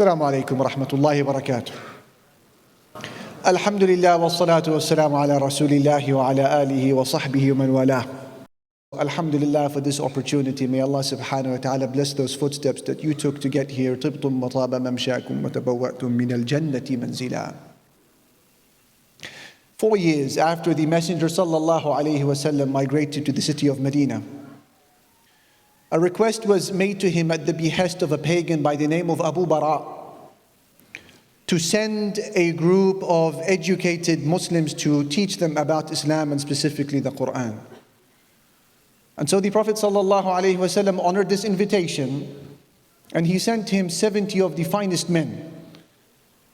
Assalamu alaikum wa rahmatullahi wa barakatuh. Alhamdulillah wa salatu wa salamu ala rasulillahi wa ala alihi wa sahbihi wa man walah. Alhamdulillah for this opportunity. May Allah subhanahu wa ta'ala bless those footsteps that you took to get here. Tibtum wa taba mamshakum wa tabawwa'tum min al-jannati manzila. 4 years after the Messenger sallallahu alayhi wa sallam migrated to the city of Medina, a request was made to him at the behest of a pagan by the name of Abu Bara to send a group of educated Muslims to teach them about Islam and specifically the Quran. And so the Prophet ﷺ honored this invitation, and he sent him 70 of the finest men,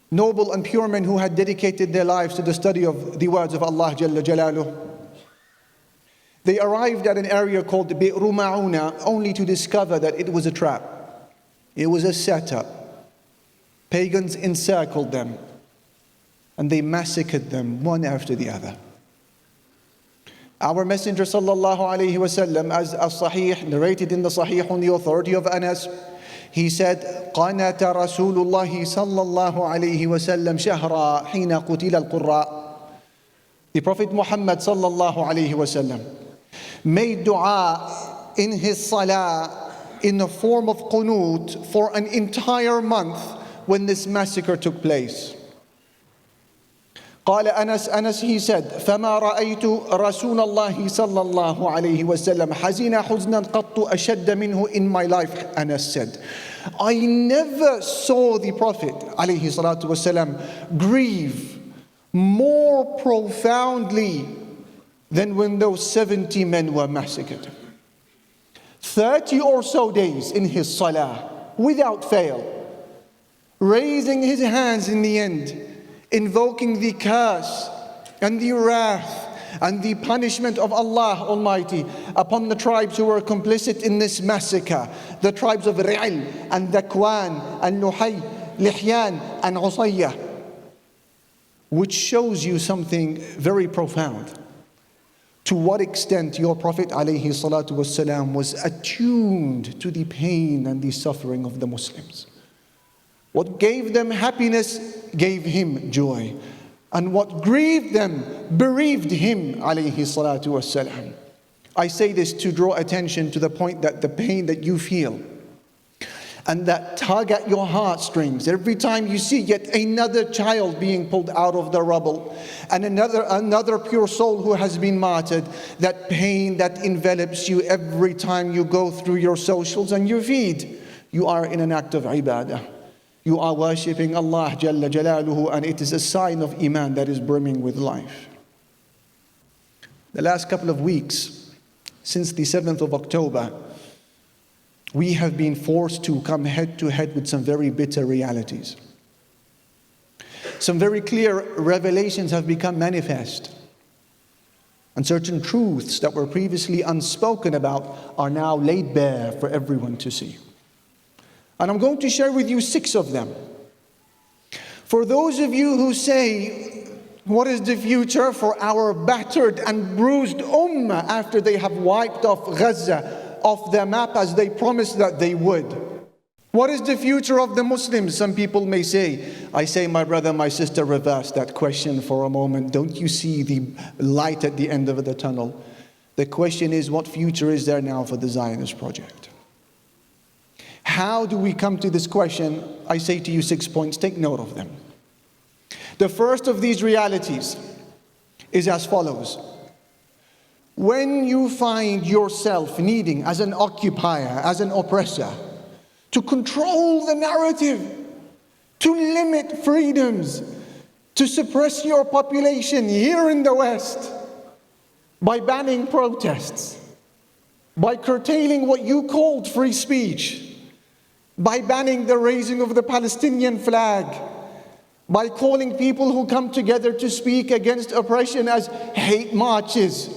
noble and pure men who had dedicated their lives to the study of the words of Allah Jalla Jalaluh. They arrived at an area called Bi'ru Ma'una only to discover that it was a trap. It was a setup. Pagans encircled them and they massacred them one after the other. Our Messenger sallallahu alayhi wasallam, as Sahih narrated in the Sahih on the authority of Anas, he said, قَنَتَ رَسُولُ اللَّهِ صَلَّى اللَّهُ عَلَيْهِ وَسَلَّمْ شَهْرًا حِينَ قُتِلَ الْقُرَّاء. The Prophet Muhammad sallallahu alayhi wasallam made dua in his salah in the form of qunut for an entire month when this massacre took place. قال أنس he said فما رأيت رسول الله صلى الله عليه وسلم حزين حزنا قط أشد منه in my life. Anas said, I never saw the Prophet عليه الصلاة والسلام grieve more profoundly than when those 70 men were massacred. 30 or so days in his salah without fail, raising his hands in the end, invoking the curse and the wrath and the punishment of Allah Almighty upon the tribes who were complicit in this massacre, the tribes of Ri'al and Dhakwan and Luhay, Lihyan and Usayya, which shows you something very profound. To what extent your Prophet alayhi salatu wasalam was attuned to the pain and the suffering of the Muslims. What gave them happiness gave him joy, and what grieved them bereaved him alayhi salatu wasalam. I say this to draw attention to the point that the pain that you feel and that tug at your heartstrings every time you see yet another child being pulled out of the rubble and another pure soul who has been martyred, that pain that envelops you every time you go through your socials and your feed, you are in an act of ibadah. You are worshipping Allah Jalla Jalaluhu, and it is a sign of iman that is brimming with life. The last couple of weeks, since the 7th of October, we have been forced to come head to head with some very bitter realities. Some very clear revelations have become manifest, and certain truths that were previously unspoken about are now laid bare for everyone to see. And I'm going to share with you 6 of them. For those of you who say, what is the future for our battered and bruised ummah after they have wiped off Gaza off their map as they promised that they would? What is the future of the Muslims? Some people may say. I say, my brother, my sister, reverse that question for a moment. Don't you see the light at the end of the tunnel? The question is, what future is there now for the Zionist project? How do we come to this question? I say to you 6 points, take note of them. The first of these realities is as follows. When you find yourself needing, as an occupier, as an oppressor, to control the narrative, to limit freedoms, to suppress your population here in the West, by banning protests, by curtailing what you called free speech, by banning the raising of the Palestinian flag, by calling people who come together to speak against oppression as hate marches.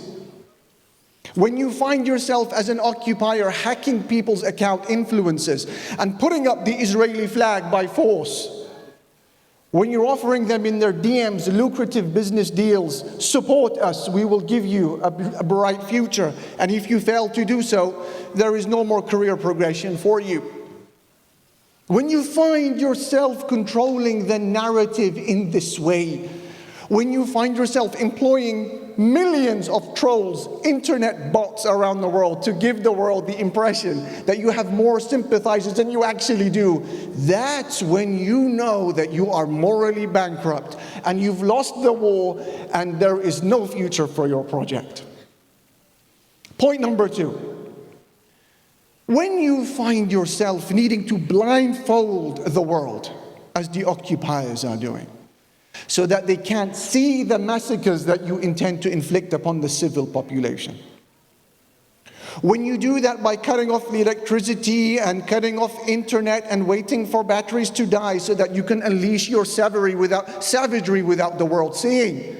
When you find yourself as an occupier hacking people's account influences and putting up the Israeli flag by force, when you're offering them in their DMs lucrative business deals, support us, we will give you a bright future, and if you fail to do so, there is no more career progression for you. when you find yourself controlling the narrative in this way, when you find yourself employing millions of trolls, internet bots around the world to give the world the impression that you have more sympathizers than you actually do, that's when you know that you are morally bankrupt and you've lost the war and there is no future for your project. Point number 2. When you find yourself needing to blindfold the world, as the occupiers are doing, so that they can't see the massacres that you intend to inflict upon the civil population. When you do that by cutting off the electricity and cutting off internet and waiting for batteries to die so that you can unleash your savagery without the world seeing.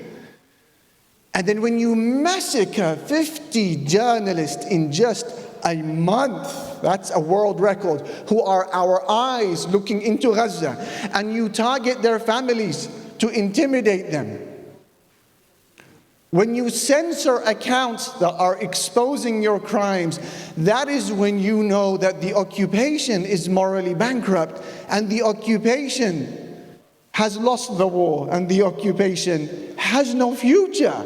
And then when you massacre 50 journalists in just a month, that's a world record, who are our eyes looking into Gaza, and you target their families to intimidate them. When you censor accounts that are exposing your crimes, that is when you know that the occupation is morally bankrupt and the occupation has lost the war and the occupation has no future.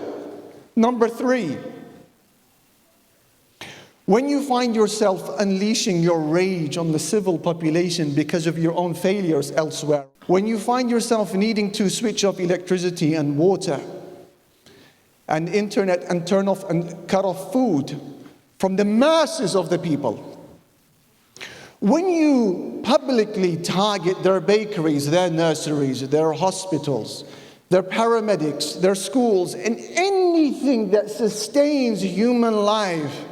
Number 3. When you find yourself unleashing your rage on the civil population because of your own failures elsewhere, when you find yourself needing to switch off electricity and water and internet and turn off and cut off food from the masses of the people, when you publicly target their bakeries, their nurseries, their hospitals, their paramedics, their schools, and anything that sustains human life,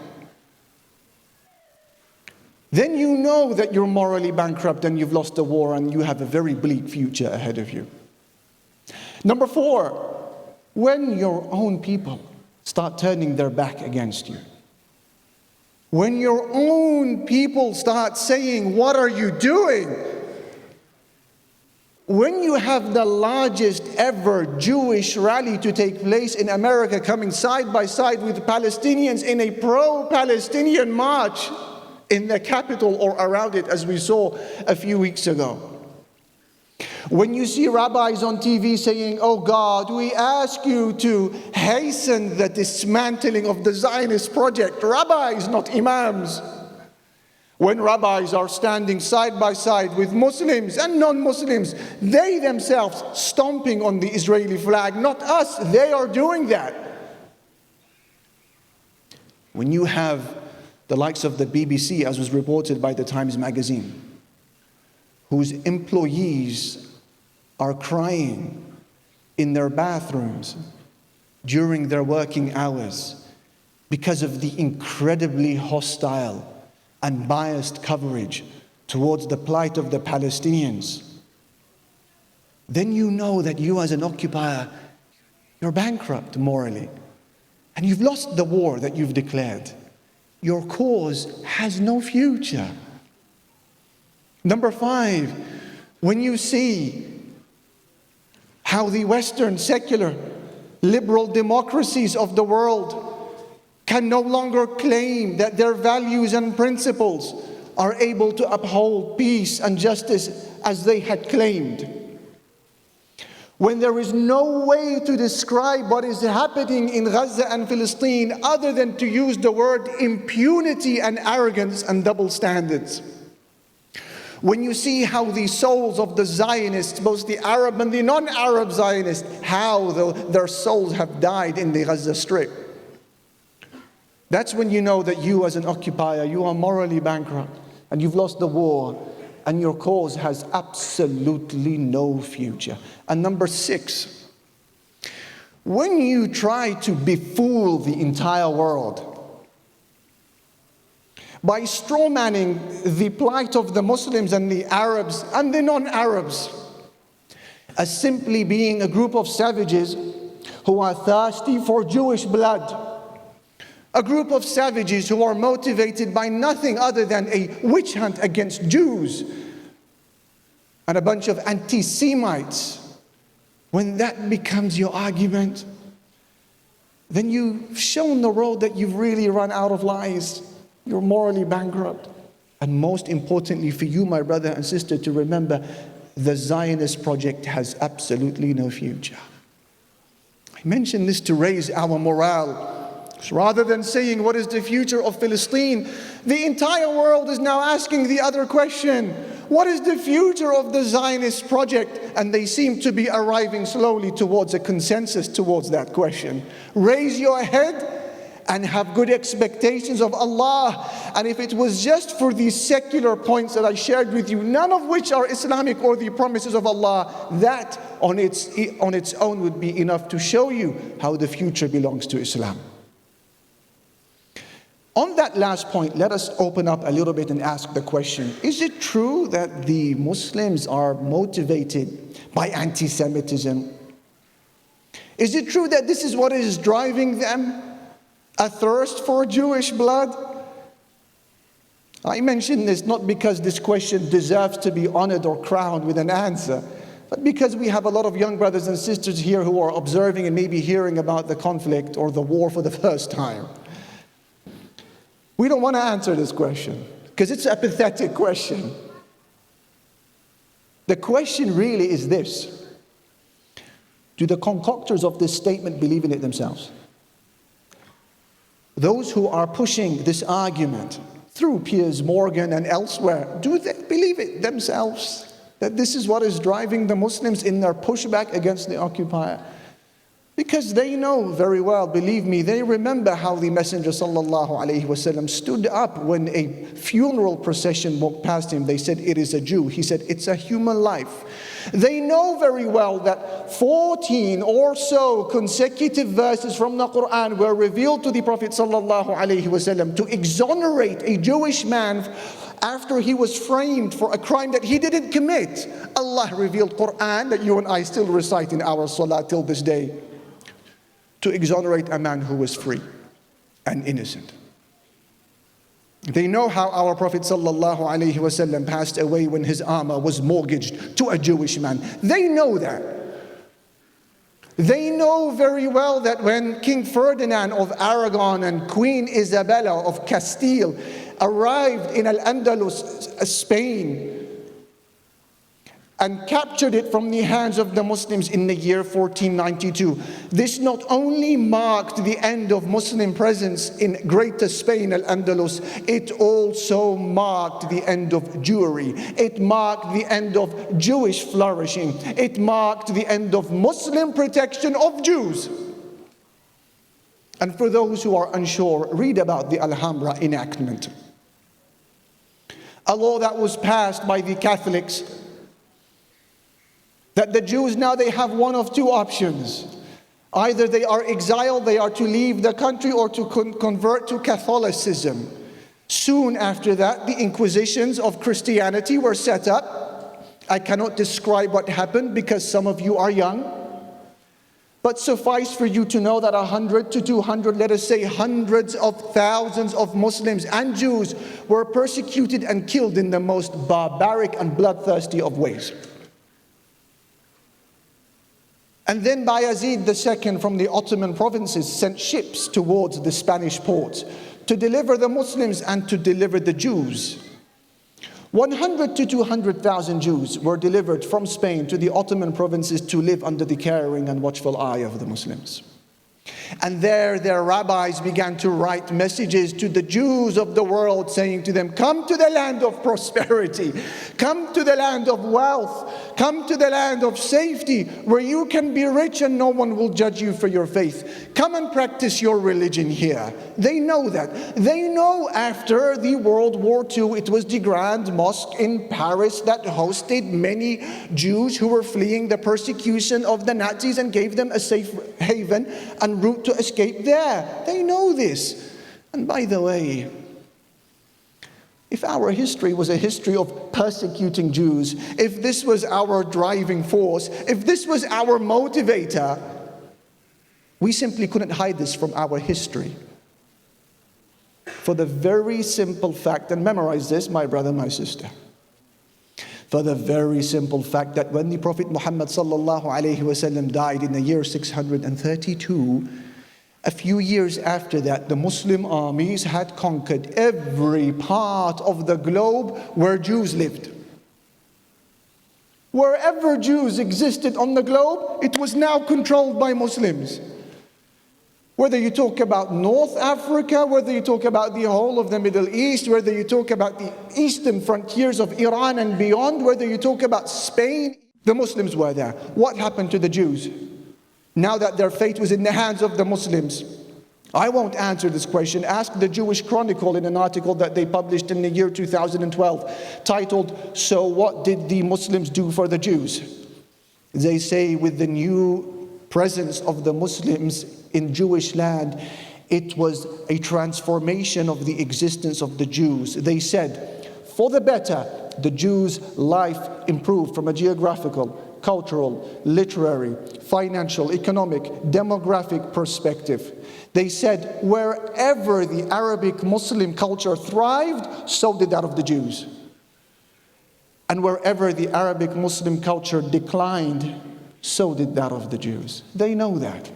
then you know that you're morally bankrupt and you've lost the war and you have a very bleak future ahead of you. Number 4, when your own people start turning their back against you. When your own people start saying, "What are you doing?" When you have the largest ever Jewish rally to take place in America coming side by side with Palestinians in a pro-Palestinian march in the capital or around it, as we saw a few weeks ago. When you see rabbis on TV saying, "Oh God, we ask you to hasten the dismantling of the Zionist project," rabbis, not imams. When rabbis are standing side by side with Muslims and non-Muslims, they themselves stomping on the Israeli flag, not us, they are doing that. When you have the likes of the BBC, as was reported by the Times magazine, whose employees are crying in their bathrooms during their working hours because of the incredibly hostile and biased coverage towards the plight of the Palestinians, then you know that you as an occupier, you're bankrupt morally, and you've lost the war that you've declared. Your cause has no future. Number 5, when you see how the Western secular liberal democracies of the world can no longer claim that their values and principles are able to uphold peace and justice as they had claimed. When there is no way to describe what is happening in Gaza and Palestine other than to use the word impunity and arrogance and double standards. When you see how the souls of the Zionists, both the Arab and the non-Arab Zionists, how their souls have died in the Gaza Strip. That's when you know that you as an occupier, you are morally bankrupt and you've lost the war and your cause has absolutely no future. And number 6, when you try to befool the entire world by strawmanning the plight of the Muslims and the Arabs and the non-Arabs as simply being a group of savages who are thirsty for Jewish blood, a group of savages who are motivated by nothing other than a witch hunt against Jews and a bunch of anti-Semites, when that becomes your argument, then you've shown the world that you've really run out of lies. You're morally bankrupt And most importantly for you, my brother and sister, to remember, the Zionist project has absolutely no future. I mention this to raise our morale. Rather than saying, what is the future of Palestine? The entire world is now asking the other question. What is the future of the Zionist project? And they seem to be arriving slowly towards a consensus towards that question. Raise your head and have good expectations of Allah. And if it was just for these secular points that I shared with you, none of which are Islamic or the promises of Allah, that on its own would be enough to show you how the future belongs to Islam. On that last point, let us open up a little bit and ask the question, is it true that the Muslims are motivated by anti-Semitism? Is it true that this is what is driving them? A thirst for Jewish blood? I mention this not because this question deserves to be honored or crowned with an answer, but because we have a lot of young brothers and sisters here who are observing and maybe hearing about the conflict or the war for the first time. We don't want to answer this question because it's a pathetic question. The question really is this: do the concoctors of this statement believe in it themselves? Those who are pushing this argument through Piers Morgan and elsewhere, do they believe it themselves? That this is what is driving the Muslims in their pushback against the occupier? Because they know very well, believe me, they remember how the Messenger ﷺ stood up when a funeral procession walked past him. They said, it is a Jew. He said, it's a human life. They know very well that 14 or so consecutive verses from the Quran were revealed to the Prophet ﷺ to exonerate a Jewish man after he was framed for a crime that he didn't commit. Allah revealed Quran that you and I still recite in our salah till this day, to exonerate a man who was free and innocent. They know how our Prophet ﷺ passed away when his armor was mortgaged to a Jewish man. They know that. They know very well that when King Ferdinand of Aragon and Queen Isabella of Castile arrived in Al-Andalus, Spain, and captured it from the hands of the Muslims in the year 1492. This not only marked the end of Muslim presence in Greater Spain, Al-Andalus, it also marked the end of Jewry. It marked the end of Jewish flourishing. It marked the end of Muslim protection of Jews. And for those who are unsure, read about the Alhambra enactment. A law that was passed by the Catholics, that the Jews now they have one of two options. Either they are exiled, they are to leave the country, or to convert to Catholicism. Soon after that, the Inquisitions of Christianity were set up. I cannot describe what happened because some of you are young. But suffice for you to know that 100 to 200, let us say hundreds of thousands of Muslims and Jews were persecuted and killed in the most barbaric and bloodthirsty of ways. And then Bayezid II from the Ottoman provinces sent ships towards the Spanish ports to deliver the Muslims and to deliver the Jews. 100 to 200,000 Jews were delivered from Spain to the Ottoman provinces to live under the caring and watchful eye of the Muslims. And there their rabbis began to write messages to the Jews of the world, saying to them, come to the land of prosperity, come to the land of wealth, come to the land of safety, where you can be rich and no one will judge you for your faith. Come and practice your religion here. They know that. They know after the World War II, it was the Grand Mosque in Paris that hosted many Jews who were fleeing the persecution of the Nazis and gave them a safe haven and route to escape there. They know this. And by the way, if our history was a history of persecuting Jews, if this was our driving force, if this was our motivator, we simply couldn't hide this from our history. For the very simple fact, and memorize this, my brother, my sister, for the very simple fact that when the Prophet Muhammad sallallahu alaihi wasallam died in the year 632, A few years after that, the Muslim armies had conquered every part of the globe where Jews lived. Wherever Jews existed on the globe, it was now controlled by Muslims. Whether you talk about North Africa, whether you talk about the whole of the Middle East, whether you talk about the eastern frontiers of Iran and beyond, whether you talk about Spain, the Muslims were there. What happened to the Jews now that their fate was in the hands of the Muslims? I won't answer this question. Ask the Jewish Chronicle in an article that they published in the year 2012, titled, "So What Did the Muslims Do for the Jews?" They say with the new presence of the Muslims in Jewish land, it was a transformation of the existence of the Jews. They said, for the better, the Jews' life improved from a geographical, cultural, literary, financial, economic, demographic perspective. They said wherever the Arabic Muslim culture thrived, so did that of the Jews. And wherever the Arabic Muslim culture declined, so did that of the Jews. They know that.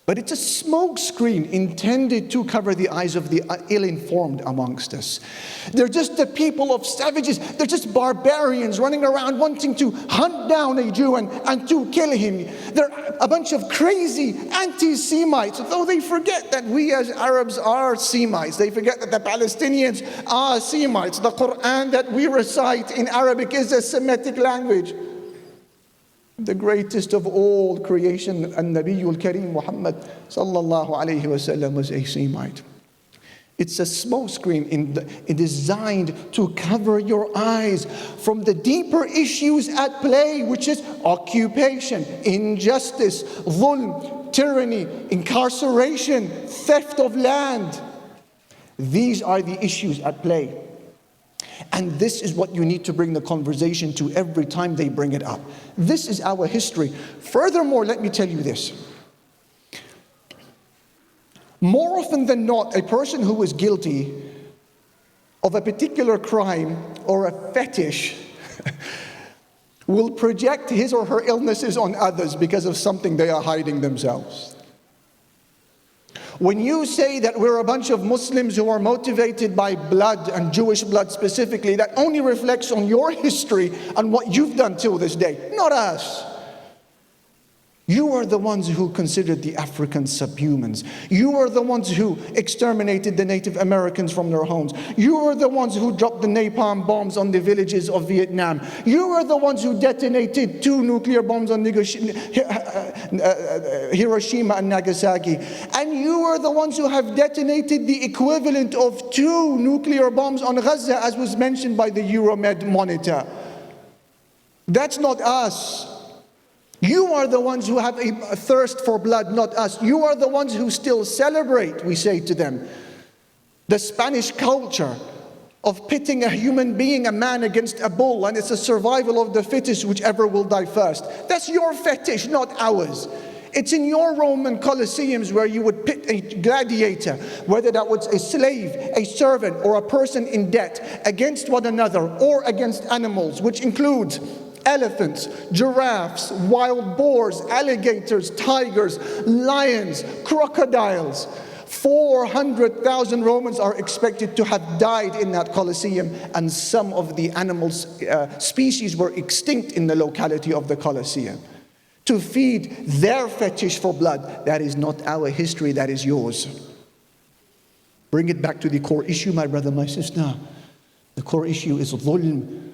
But it's a smokescreen intended to cover the eyes of the ill-informed amongst us. They're just the people of savages. They're just barbarians running around wanting to hunt down a Jew and to kill him. They're a bunch of crazy anti-Semites, though they forget that we as Arabs are Semites. They forget that the Palestinians are Semites. The Quran that we recite in Arabic is a Semitic language. The greatest of all creation, An-Nabiyul Kareem Muhammad sallallahu alayhi wa sallam, was a Semite. It's a smokescreen designed to cover your eyes from the deeper issues at play, which is occupation, injustice, dhulm, tyranny, incarceration, theft of land. These are the issues at play. And this is what you need to bring the conversation to every time they bring it up. This is our history. Furthermore, let me tell you this. More often than not, a person who is guilty of a particular crime or a fetish will project his or her illnesses on others because of something they are hiding themselves. When you say that we're a bunch of Muslims who are motivated by blood, and Jewish blood specifically, that only reflects on your history and what you've done till this day, not us. You are the ones who considered the Africans subhumans. You are the ones who exterminated the Native Americans from their homes. You are the ones who dropped the napalm bombs on the villages of Vietnam. You are the ones who detonated 2 nuclear bombs on Hiroshima and Nagasaki. And you are the ones who have detonated the equivalent of 2 nuclear bombs on Gaza, as was mentioned by the Euromed monitor. That's not us. You are the ones who have a thirst for blood, not us. You are the ones who still celebrate, we say to them, the Spanish culture of pitting a human being, a man, against a bull, and it's a survival of the fittest, whichever will die first. That's your fetish, not ours. It's in your Roman Colosseums where you would pit a gladiator, whether that was a slave, a servant, or a person in debt, against one another or against animals, which includes elephants, giraffes, wild boars, alligators, tigers, lions, crocodiles. 400,000 Romans are expected to have died in that Colosseum, and some of the animals, species were extinct in the locality of the Colosseum. To feed their fetish for blood, that is not our history, that is yours. Bring it back to the core issue, my brother, my sister. The core issue is dhulm.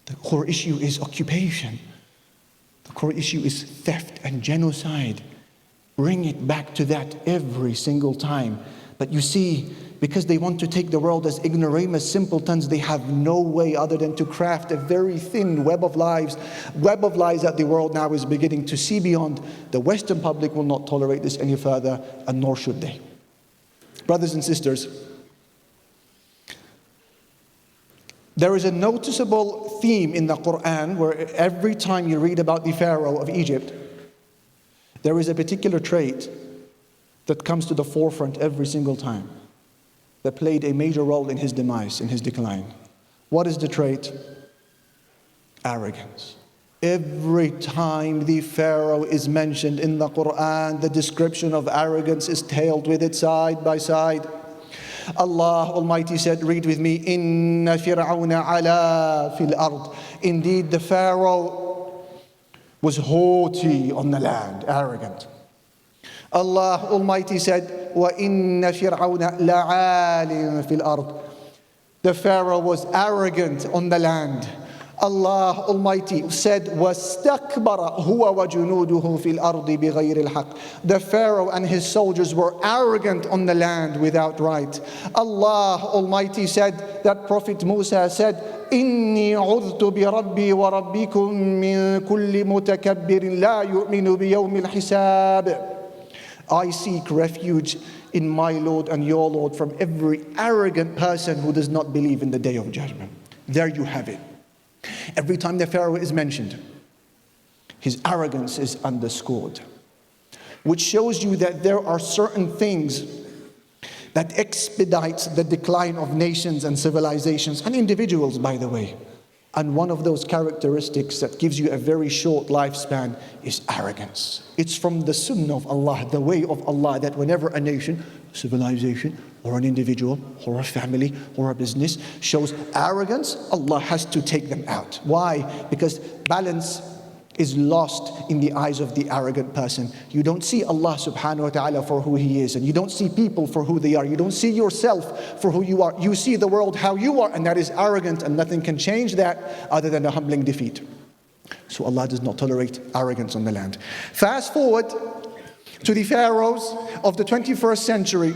The core issue is occupation. The core issue is theft and genocide. Bring it back to that every single time. But you see, because they want to take the world as ignoramus simpletons, they have no way other than to craft a very thin web of lies that the world now is beginning to see beyond. The Western public will not tolerate this any further, and nor should they. Brothers and sisters, there is a noticeable theme in the Quran where every time you read about the Pharaoh of Egypt, there is a particular trait that comes to the forefront every single time that played a major role in his demise, in his decline. What is the trait? Arrogance. Every time the Pharaoh is mentioned in the Quran, the description of arrogance is tailed with it side by side. Allah Almighty said, read with me, Inna Fir'auna ala fil ard. Indeed, the Pharaoh was haughty on the land, arrogant. Allah Almighty said, Wa inna Fir'auna la'alim fil ard. The Pharaoh was arrogant on the land. Allah Almighty said, وَاسْتَكْبَرَ هُوَ وَجُنُودُهُ فِي الْأَرْضِ بِغَيْرِ الْحَقِّ. The Pharaoh and his soldiers were arrogant on the land without right. Allah Almighty said that Prophet Musa said, إِنِّي عُذْتُ بِرَبِّي وَرَبِّكُم مِّن كُلِّ مُتَكَبِّرٍ لَا يُؤْمِنُ بِيَوْمِ الْحِسَابِ. I seek refuge in my Lord and your Lord from every arrogant person who does not believe in the day of judgment. There you have it. Every time the Pharaoh is mentioned, his arrogance is underscored, which shows you that there are certain things that expedites the decline of nations and civilizations and individuals, by the way. And one of those characteristics that gives you a very short lifespan is arrogance. It's from the sunnah of Allah, the way of Allah, that whenever a nation, civilization, or an individual, or a family, or a business shows arrogance, Allah has to take them out. Why? Because balance is lost in the eyes of the arrogant person. You don't see Allah subhanahu wa ta'ala for who He is, and you don't see people for who they are. You don't see yourself for who you are. You see the world how you are, and that is arrogant, and nothing can change that other than a humbling defeat. So Allah does not tolerate arrogance on the land. Fast forward to the pharaohs of the 21st century.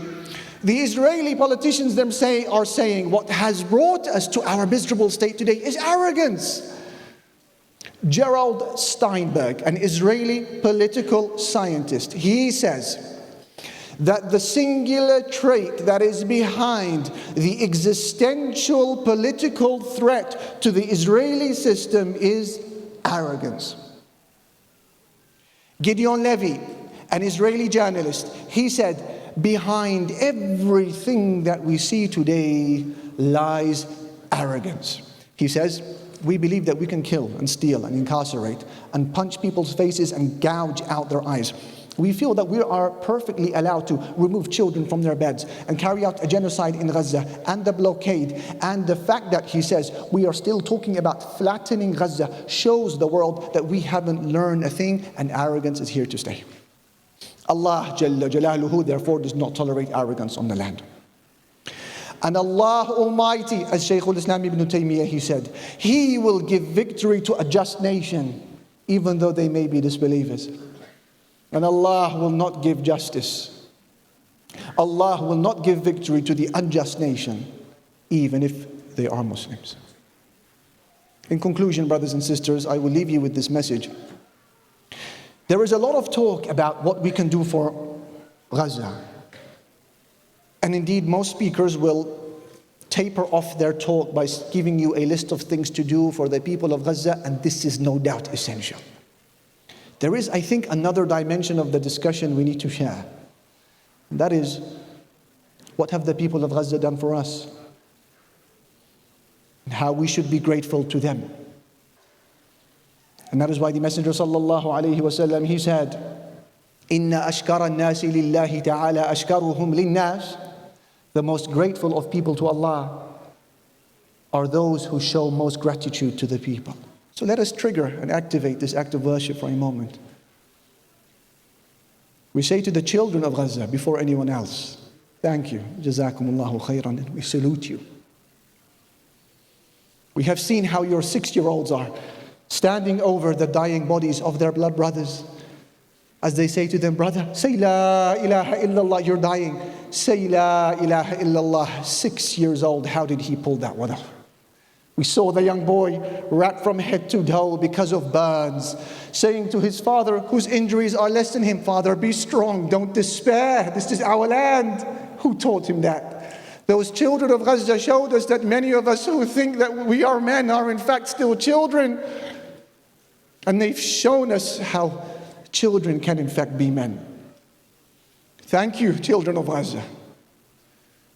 The Israeli politicians are saying what has brought us to our miserable state today is arrogance. Gerald Steinberg, an Israeli political scientist, he says that the singular trait that is behind the existential political threat to the Israeli system is arrogance. Gideon Levy, an Israeli journalist, he said, behind everything that we see today lies arrogance. He says, we believe that we can kill and steal and incarcerate and punch people's faces and gouge out their eyes. We feel that we are perfectly allowed to remove children from their beds and carry out a genocide in Gaza and the blockade. And the fact that, he says, we are still talking about flattening Gaza shows the world that we haven't learned a thing, and arrogance is here to stay. Allah Jalla Jalaluhu therefore does not tolerate arrogance on the land. And Allah Almighty, as Shaykh al-Islam ibn Taymiyyah, he said, He will give victory to a just nation, even though they may be disbelievers. And Allah will not give justice. Allah will not give victory to the unjust nation, even if they are Muslims. In conclusion, brothers and sisters, I will leave you with this message. There is a lot of talk about what we can do for Gaza. And indeed, most speakers will taper off their talk by giving you a list of things to do for the people of Gaza, and this is no doubt essential. There is, I think, another dimension of the discussion we need to share. And that is, what have the people of Gaza done for us? And how we should be grateful to them. And that is why the Messenger sallallahu alayhi wa sallam, he said, Inna ashkara an-nasi lillahi ta'ala ashkaruhum lin-nas. The most grateful of people to Allah are those who show most gratitude to the people. So let us trigger and activate this act of worship for a moment. We say to the children of Gaza before anyone else, thank you, Jazakumullahu khairan, and we salute you. We have seen how your 6-year-olds are standing over the dying bodies of their blood brothers. As they say to them, brother, say la ilaha illallah, you're dying. Say la ilaha illallah. 6 years old, how did he pull that one off? We saw the young boy wrapped from head to toe because of burns, saying to his father, whose injuries are less than him, Father, be strong, don't despair, this is our land. Who taught him that? Those children of Gaza showed us that many of us who think that we are men are in fact still children. And they've shown us how children can in fact be men. Thank you, children of Gaza.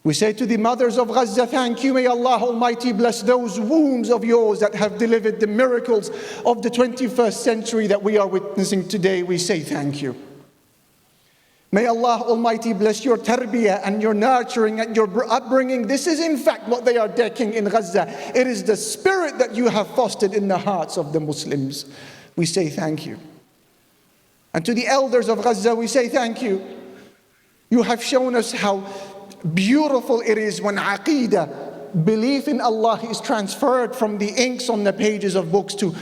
We say to the mothers of Gaza, thank you. May Allah Almighty bless those wombs of yours that have delivered the miracles of the 21st century that we are witnessing today. We say thank you. May Allah Almighty bless your tarbiyah and your nurturing and your upbringing. This is in fact what they are decking in Gaza. It is the spirit that you have fostered in the hearts of the Muslims. We say thank you. And to the elders of Gaza, we say thank you. You have shown us how beautiful it is when aqeedah, belief in Allah, is transferred from the inks on the pages of books to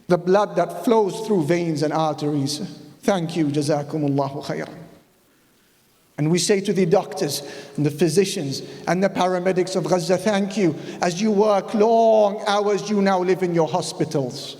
the blood that flows through veins and arteries. Thank you, jazakumullahu khairan. And we say to the doctors and the physicians and the paramedics of Gaza, thank you. As you work long hours, you now live in your hospitals.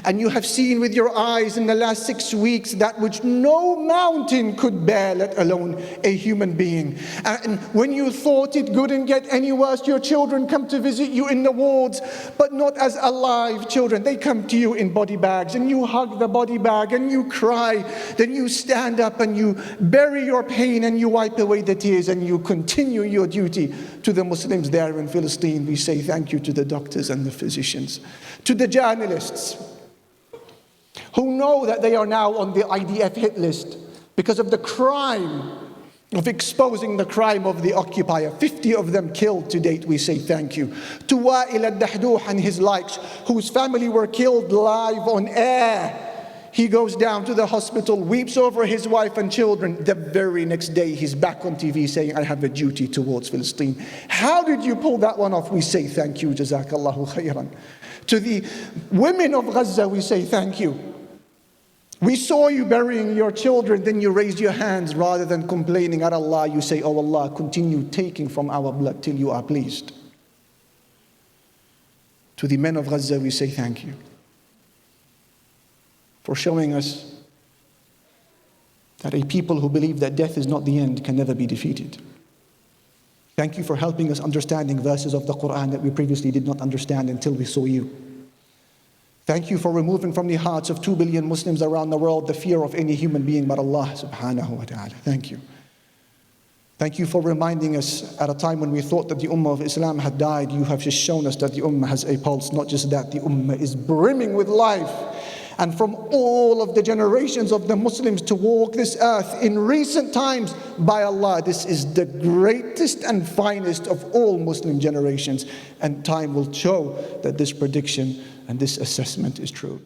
And you have seen with your eyes in the last 6 weeks that which no mountain could bear, let alone a human being. And when you thought it couldn't get any worse, your children come to visit you in the wards, but not as alive children. They come to you in body bags, and you hug the body bag and you cry. Then you stand up and you bury your pain and you wipe away the tears and you continue your duty to the Muslims there in Palestine. We say thank you to the doctors and the physicians, to the journalists who know that they are now on the IDF hit list because of the crime of exposing the crime of the occupier. 50 of them killed to date. We say thank you. To Wa'il al-Dahdouh and his likes, whose family were killed live on air. He goes down to the hospital, weeps over his wife and children. The very next day, he's back on TV saying, I have a duty towards Palestine. How did you pull that one off? We say thank you, jazakallahu khairan. To the women of Gaza, we say thank you. We saw you burying your children, then you raised your hands rather than complaining at Allah. You say, oh Allah, continue taking from our blood till you are pleased. To the men of Gaza, we say thank you for showing us that a people who believe that death is not the end can never be defeated. Thank you for helping us understanding verses of the Quran that we previously did not understand until we saw you. Thank you for removing from the hearts of 2 billion Muslims around the world the fear of any human being but Allah subhanahu wa ta'ala. Thank you. Thank you for reminding us at a time when we thought that the Ummah of Islam had died. You have just shown us that the Ummah has a pulse. Not just that, the Ummah is brimming with life. And from all of the generations of the Muslims to walk this earth in recent times, by Allah, this is the greatest and finest of all Muslim generations. And time will show that this prediction and this assessment is true.